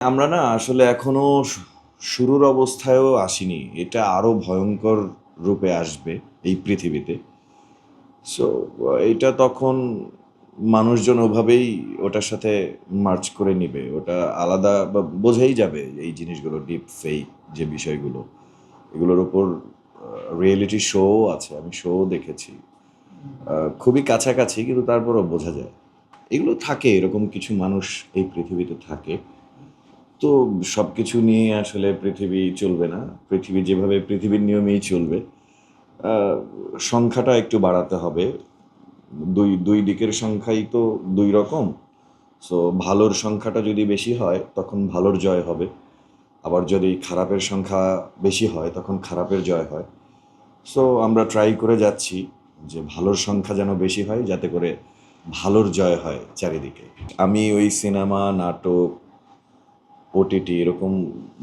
আমরা না আসলে এখনো শুরুর অবস্থায়ও আসিনি। এটা আরো ভয়ংকর রূপে আসবে এই পৃথিবীতে। সো এইটা তখন মানুষজন ওভাবেই ওটার সাথে মার্চ করে নিবে। ওটা আলাদা বা বোঝাই যাবে এই জিনিসগুলো ডিপ ফেক যে বিষয়গুলো। এগুলোর উপর রিয়েলিটি শোও আছে। আমি শোও দেখেছি। খুবই কাছাকাছি কিন্তু তারপরও বোঝা যায়। এগুলো থাকে এরকম কিছু মানুষ এই পৃথিবীতে থাকে। তো সবকিছু নিয়ে আসলে পৃথিবী চলবে না। পৃথিবী যেভাবে পৃথিবীর নিয়মেই চলবে। আ সংখ্যাটা একটু বাড়াতে হবে। দুই দিকের সংখ্যাই তো ২ রকম। সো ভালোর সংখ্যাটা যদি বেশি হয় তখন ভালোর জয় হবে। আবার যদি খারাপের সংখ্যা বেশি হয় তখন খারাপের জয় হয়। সো আমরা ট্রাই করে যাচ্ছি যে ভালোর সংখ্যা যেন বেশি হয় যাতে করে ভালোর জয় হয় চারিদিকে। আমি ওই সিনেমা, নাটক, ওটিটি এরকম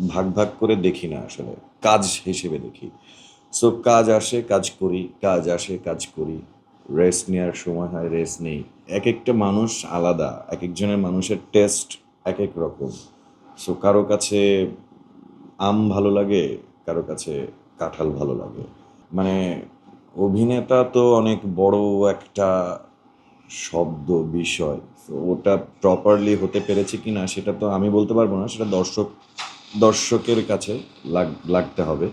ভাগ করে দেখি না আসলে। কাজ হিসেবে দেখি। সো কাজ আসে, কাজ করি, কাজ আসে, কাজ করি। রেস্ট নেয়ার সময় হয়, রেস্ট নেই। একেকটা মানুষ আলাদা। একেকজনের মানুষের টেস্ট একেক রকম। সো কারো কাছে আম ভালো লাগে, কারো কাছে কাঁঠাল ভালো লাগে। মানে অভিনেতা তো অনেক বড় একটা শব্দ, বিষয়। তো ওটা প্রপারলি হতে পেরেছে কিনা সেটা তো আমি বলতে পারবো না। সেটা দর্শকের কাছে লাগতে হবে।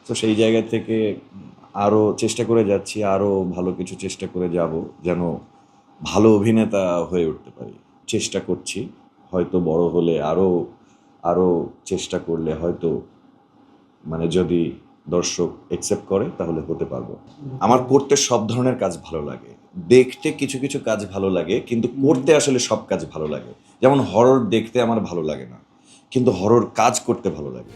তো সেই জায়গা থেকে আরো চেষ্টা করে যাচ্ছি, আরো ভালো কিছু চেষ্টা করে যাব যেন ভালো অভিনেতা হয়ে উঠতে পারি। চেষ্টা করছি। হয়তো বড় হলে আরো চেষ্টা করলে হয়তো মানে যদি দর্শক একসেপ্ট করে তাহলে হতে পারবো। আমার করতে সব ধরনের কাজ ভালো লাগে। দেখতে কিছু কাজ ভালো লাগে কিন্তু করতে আসলে সব কাজ ভালো লাগে। যেমন হরর দেখতে আমার ভালো লাগে না। কিন্তু হরর কাজ করতে ভালো লাগে।